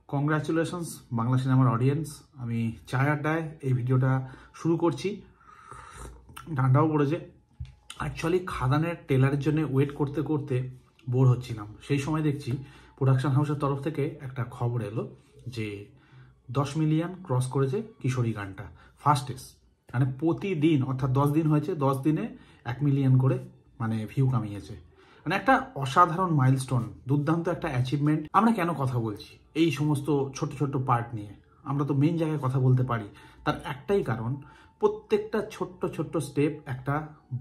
Congratulations Bangla সিনেমার audience. আমি চায় আড্ডায় এই ভিডিওটা শুরু করছি। ঠান্ডাও পড়েছে। অ্যাকচুয়ালি খাদানের ট্রেলারের জন্য ওয়েট করতে করতে বোর হচ্ছিলাম। সেই সময় দেখছি প্রোডাকশন হাউসের তরফ থেকে একটা খবর এলো যে 10 মিলিয়ন ক্রস করেছে কিশোরী গানটা ফার্স্টেস্ট। মানে প্রতিদিন, অর্থাৎ 10 দিন হয়েছে, 10 দিনে 1 মিলিয়ন করে মানে ভিউ কামিয়েছে। মানে একটা অসাধারণ মাইলস্টোন, দুর্দান্ত একটা অ্যাচিভমেন্ট। আমরা কেন কথা বলছি এই সমস্ত ছোট ছোট পার্ট নিয়ে? আমরা তো মেন জায়গায় কথা বলতে পারি। তার একটাই কারণ, প্রত্যেকটা ছোট্ট ছোট্ট স্টেপ একটা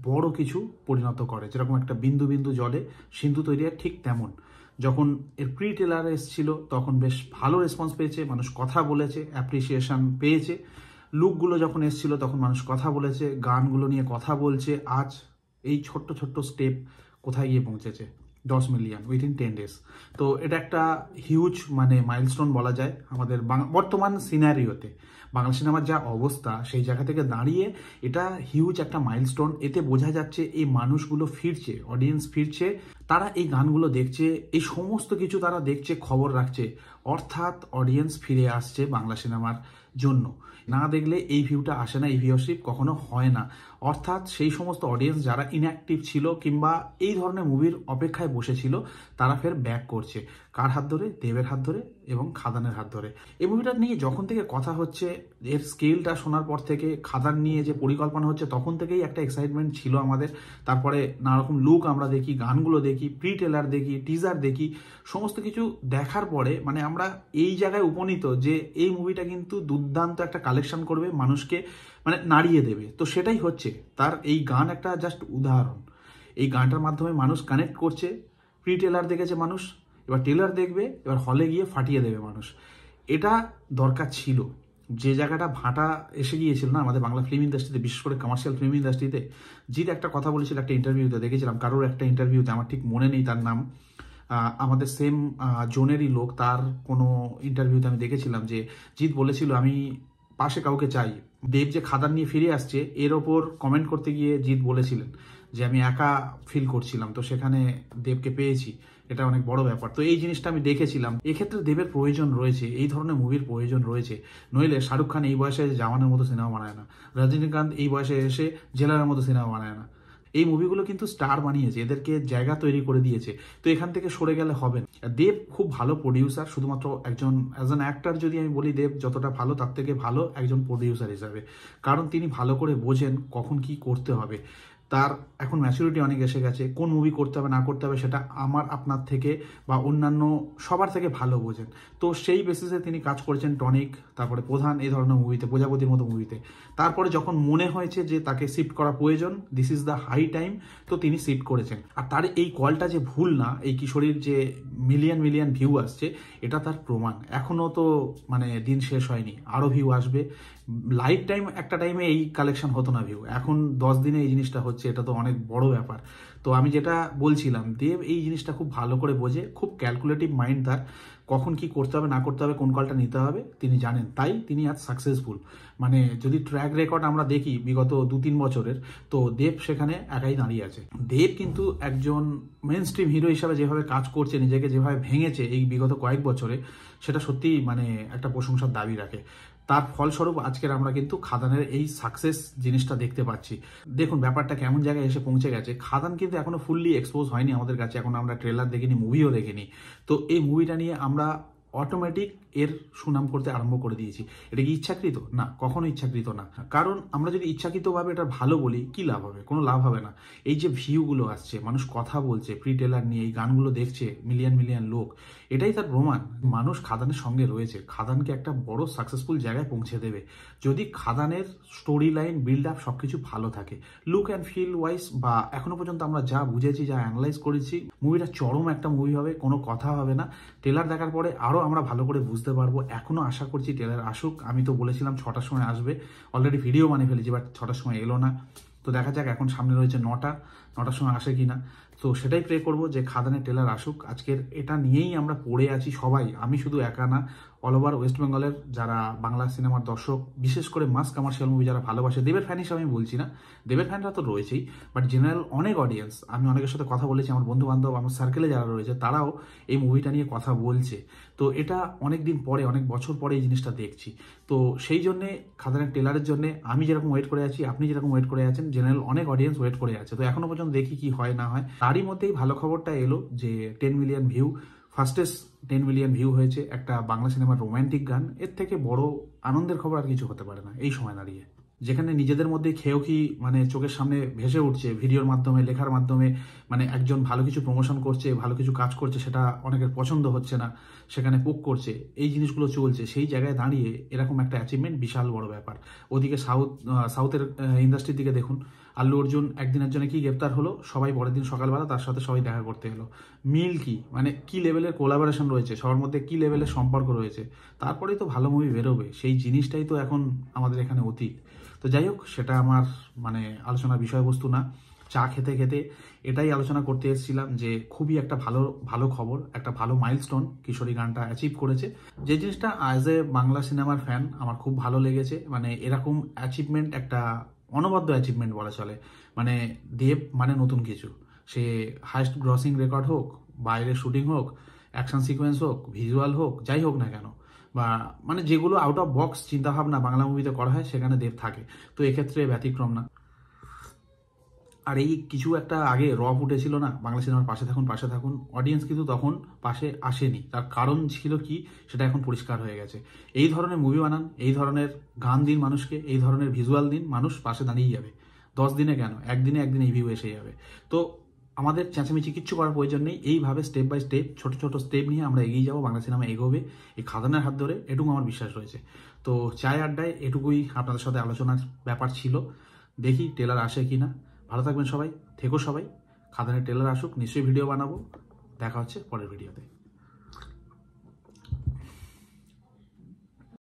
বড় কিছু পরিণত করে। যেরকম একটা বিন্দু বিন্দু জলে সিন্ধু তৈরি হয়, ঠিক তেমন যখন এর প্রি ট্রেলার এসেছিল তখন বেশ ভালো রেসপন্স পেয়েছে, মানুষ কথা বলেছে, অ্যাপ্রিসিয়েশন পেয়েছে। লুকগুলো যখন এসেছিল তখন মানুষ কথা বলেছে, গানগুলো নিয়ে কথা বলছে। আজ এই ছোট্ট ছোট্ট স্টেপ কোথায় গিয়ে পৌঁছেছে? 10 মিলিয়ন উইদিন 10 ডেজ। তো এটা একটা হিউজ মানে মাইলস্টোন বলা যায় আমাদের বর্তমান সিনারিওতে। বাংলা সিনেমার যা অবস্থা, সেই জায়গা থেকে দাঁড়িয়ে এটা হিউজ একটা মাইলস্টোন। এতে বোঝা যাচ্ছে এই মানুষগুলো ফিরছে, অডিয়েন্স ফিরছে, তারা এই গানগুলো দেখছে, এই সমস্ত কিছু তারা দেখছে, খবর রাখছে। অর্থাৎ অডিয়েন্স ফিরে আসছে বাংলা সিনেমার জন্য। না দেখলে এই ভিউটা আসে না, এই ভিউয়ারশিপ কখনো হয় না। অর্থাৎ সেই সমস্ত অডিয়েন্স যারা ইনঅ্যাক্টিভ ছিল কিংবা এই ধরনের মুভির অপেক্ষায় বসেছিল, তারা ফের ব্যাক করছে। কার হাত ধরে? দেবের হাত ধরে এবং খাদানের হাত ধরে। এই মুভিটা নিয়ে যখন থেকে কথা হচ্ছে, এর স্কেলটা শোনার পর থেকে, খাদান নিয়ে যে পরিকল্পনা হচ্ছে, তখন থেকেই একটা এক্সাইটমেন্ট ছিল আমাদের। তারপরে নানারকম লুক আমরা দেখি, গানগুলো দেখি, প্রি ট্রেলার দেখি, টিজার দেখি, সমস্ত কিছু দেখার পরে মানে আমরা এই জায়গায় উপনীত যে এই মুভিটা কিন্তু দুর্দান্ত একটা কালেকশন করবে, মানুষকে মানে নাড়িয়ে দেবে। তো সেটাই হচ্ছে। তার এই গান একটা জাস্ট উদাহরণ। এই গানটার মাধ্যমে মানুষ কানেক্ট করছে। প্রি ট্রেলার দেখেছে মানুষ, এবার ট্রেলার দেখবে, এবার হলে গিয়ে ফাটিয়ে দেবে মানুষ। এটা দরকার ছিল। যে জায়গাটা ভাটা এসে গিয়েছিল না আমাদের বাংলা ফিল্ম ইন্ডাস্ট্রিতে, বিশেষ করে কমার্শিয়াল ফিল্ম ইন্ডাস্ট্রিতে। জিৎ একটা কথা বলেছিল একটা ইন্টারভিউতে, দেখেছিলাম কারোর একটা ইন্টারভিউতে, আমার ঠিক মনে নেই তার নাম, আমাদের সেম জোনেরই লোক, তার কোনো ইন্টারভিউতে আমি দেখেছিলাম যে জিৎ বলেছিল আমি পাশে কাউকে চাই। দেব যে খাদান নিয়ে ফিরে আসছে এর ওপর কমেন্ট করতে গিয়ে জিৎ বলেছিলেন যে আমি একা ফিল করছিলাম, তো সেখানে দেবকে পেয়েছি, এটা অনেক বড় ব্যাপার। তো এই জিনিসটা আমি দেখেছিলাম। এক্ষেত্রে দেবের প্রয়োজন রয়েছে, এই ধরনের মুভির প্রয়োজন রয়েছে। নইলে শাহরুখ খান এই বয়সে জাওয়ানের মতো সিনেমা বানায় না, রজনীকান্ত এই বয়সে এসে জেলারের মতো সিনেমা বানায় না। এই মুভিগুলো কিন্তু স্টার বানিয়েছে, এদেরকে জায়গা তৈরি করে দিয়েছে। তো এখান থেকে সরে গেলে হবে না। দেব খুব ভালো প্রডিউসার, শুধুমাত্র একজন অ্যাজ অ্যান অ্যাক্টর যদি আমি বলি, দেব যতটা ভালো তার থেকে ভালো একজন প্রডিউসার হিসাবে। কারণ তিনি ভালো করে বোঝেন কখন কি করতে হবে। তার এখন ম্যাচুরিটি অনেক এসে গেছে, কোন মুভি করতে হবে না করতে হবে সেটা আমার আপনার থেকে বা অন্যান্য সবার থেকে ভালো বোঝেন। তো সেই বেসিসে তিনি কাজ করেছেন টনিক, তারপরে প্রধান, এই ধরনের মুভিতে, প্রজাপতির মতো মুভিতে। তারপরে যখন মনে হয়েছে যে তাকে শিফট করা প্রয়োজন, this is the high time, তো তিনি শিফট করেছেন। আর তার এই কলটা যে ভুল না, এই কিশোরীর যে মিলিয়ন মিলিয়ন ভিউ আসছে, এটা তার প্রমাণ। এখনও তো মানে দিন শেষ হয়নি, আরও ভিউ আসবে। লাইফ টাইম একটা টাইমে এই কালেকশন হতো না ভিউ, এখন 10 দিনে এই জিনিসটা হচ্ছে, এটা তো অনেক বড় ব্যাপার। তো আমি যেটা বলছিলাম, দেব এই জিনিসটা খুব ভালো করে বোঝে, খুব ক্যালকুলেটিভ মাইন্ড তার। কখন কি করতে হবে না করতে হবে, কোন কলটা নিতে হবে তিনি জানেন, তাই তিনি আজ সাকসেসফুল। মানে যদি ট্র্যাক রেকর্ড আমরা দেখি বিগত 2-3 বছরের, তো দেব সেখানে একাই দাঁড়িয়ে আছে। দেব কিন্তু একজন মেন স্ট্রিম হিরো হিসাবে যেভাবে কাজ করছে, নিজেকে যেভাবে ভেঙেছে এই বিগত কয়েক বছরে, সেটা সত্যিই মানে একটা প্রশংসার দাবি রাখে। তার ফলস্বরূপ আজকের আমরা কিন্তু খাদানের এই সাকসেস জিনিসটা দেখতে পাচ্ছি। দেখুন ব্যাপারটা কেমন জায়গায় এসে পৌঁছে গেছে। খাদান কিন্তু এখনো ফুললি এক্সপোজ হয়নি আমাদের কাছে, এখন আমরা ট্রেলার দেখিনি, মুভিও দেখিনি। তো এই মুভিটা নিয়ে আমরা অটোমেটিক এর সুনাম করতে আরম্ভ করে দিয়েছি। এটা কি ইচ্ছাকৃত? না, কখনো ইচ্ছাকৃত না। কারণ আমরা যদি ইচ্ছাকৃতভাবে এটা ভালো বলি, কি লাভ হবে? কোনো লাভ হবে না। এই যে ভিউগুলো আসছে, মানুষ কথা বলছে প্রি ট্রেলার নিয়ে, এই গানগুলো দেখছে মিলিয়ন মিলিয়ন লোক, এটাই তার প্রমাণ। মানুষ খাদানের সঙ্গে রয়েছে, খাদানকে একটা বড় সাকসেসফুল জায়গায় পৌঁছে দেবে যদি খাদানের স্টোরি লাইন, বিল্ড আপ সবকিছু ভালো থাকে। লুক অ্যান্ড ফিল ওয়াইজ বা এখনো পর্যন্ত আমরা যা বুঝেছি, যা অ্যানালাইজ করেছি, মুভিটা চরম একটা মুভি হবে, কোনো কথা হবে না। ট্রেলার দেখার পরে আরও আমরা ভালো করে বুঝতে পারবো। এখনও আশা করছি ট্রেলার আসুক। আমি তো বলেছিলাম 6টার সময় আসবে, অলরেডি ভিডিও বানিয়ে ফেলেছি, বাট 6টার সময় এলো না। তো দেখা যাক, এখন সামনে রয়েছে 9টার সময় আসে কিনা। তো সেটাই প্রে করবো যে খাদানের ট্রেলার আসুক। আজকের এটা নিয়েই আমরা পড়ে আছি সবাই, আমি শুধু একা না, অল ওভার ওয়েস্ট বেঙ্গলের যারা বাংলা সিনেমার দর্শক, বিশেষ করে মাস কমার্শিয়াল মুভি যারা ভালোবাসে, দেবের ফ্যান হিসেবে আমি বলছি না, দেবের ফ্যানরা তো রয়েছেই, বাট জেনারেল অনেক অডিয়েন্স, আমি অনেকের সাথে কথা বলেছি, আমার বন্ধু বান্ধব, আমার সার্কেলে যারা রয়েছে, তারাও এই মুভিটা নিয়ে কথা বলছে। তো এটা অনেক দিন পরে, অনেক বছর পরে এই জিনিসটা দেখছি। তো সেই জন্যে খাদানের টেলারের জন্য আমি যেরকম ওয়েট করে আছি, আপনি যেরকম ওয়েট করে আছেন, জেনারেল অনেক অডিয়েন্স ওয়েট করে আছে। তো এখনো পর্যন্ত দেখি কি হয় না হয়। তারই মধ্যেই ভালো খবরটা এলো যে 10 million view, fastest 10 million view হয়েছে একটা বাংলা সিনেমার রোম্যান্টিক গান। এর থেকে বড় আনন্দের খবর আর কিছু হতে পারে না এই সময় দাঁড়িয়ে, যেখানে নিজেদের মধ্যে খেয়েও কি মানে চোখের সামনে ভেসে উঠছে ভিডিওর মাধ্যমে, লেখার মাধ্যমে, মানে একজন ভালো কিছু প্রমোশন করছে, ভালো কিছু কাজ করছে, সেটা অনেকের পছন্দ হচ্ছে না, সেখানে পোক করছে, এই জিনিসগুলো চলছে। সেই জায়গায় দাঁড়িয়ে এরকম একটা অ্যাচিভমেন্ট বিশাল বড় ব্যাপার। ওদিকে সাউথের ইন্ডাস্ট্রির দিকে দেখুন, আল্লু অর্জুন একদিনের জন্য কি গ্রেপ্তার হলো, সবাই পরের দিন সকালবেলা তার সাথে সবাই দেখা করতে এলো। মিল কি, মানে কি লেভেলের কোলাবোরেশন রয়েছে সবার মধ্যে, কি লেভেলের সম্পর্ক রয়েছে, তারপরেই তো ভালো মুভি বেরোবে। সেই জিনিসটাই তো এখন আমাদের এখানে অতীত। তো যাই হোক, সেটা আমার মানে আলোচনার বিষয়বস্তু না। চা খেতে খেতে এটাই আলোচনা করতে এসেছিলাম যে খুবই একটা ভালো ভালো খবর, একটা ভালো মাইলস্টোন কিশোরী গানটা অ্যাচিভ করেছে। যে জিনিসটা অ্যাজ এ বাংলা সিনেমার ফ্যান আমার খুব ভালো লেগেছে। মানে এরকম অ্যাচিভমেন্ট একটা অনবদ্য অ্যাচিভমেন্ট বলা চলে। মানে দেব মানে নতুন কিছু, সে হাইস্ট গ্রসিং রেকর্ড হোক, বাইরে শুটিং হোক, অ্যাকশন সিকোয়েন্স হোক, ভিজুয়াল হোক, যাই হোক না কেন, বা মানে যেগুলো আউট অফ বক্স চিন্তাভাবনা বাংলা মুভিতে করা হয় সেখানে দেব থাকে। তো এক্ষেত্রে ব্যতিক্রম না। আর এই কিছু একটা আগে র ফুটেছিল না, বাংলা সিনেমার পাশে থাকুন পাশে থাকুন, অডিয়েন্স কিন্তু তখন পাশে আসেনি। তার কারণ ছিল কি সেটা এখন পরিষ্কার হয়ে গেছে। এই ধরনের মুভি বানান, এই ধরনের গান দিন মানুষকে, এই ধরনের ভিজুয়াল দিন, মানুষ পাশে দাঁড়িয়ে যাবে। 10 দিনে কেন, একদিনে একদিন এই ভিউ এসে যাবে। তো আমাদের চেঁচামেচি কিচ্ছু করার প্রয়োজন নেই। এইভাবে স্টেপ বাই স্টেপ, ছোট ছোট স্টেপ নিয়ে আমরা এগিয়ে যাবো, বাংলা সিনেমা এগোবে এই খাদানের হাত ধরে, এটুকু আমার বিশ্বাস রয়েছে। তো চায় আড্ডায় এটুকুই আপনাদের সাথে আলোচনার ব্যাপার ছিল। দেখি টেলার আসে কি না। ভালো থাকবেন সবাই, থেকো সবাই। খাদানের টেলার আসুক, নিশ্চয়ই ভিডিও বানাবো। দেখা হচ্ছে পরের ভিডিওতে।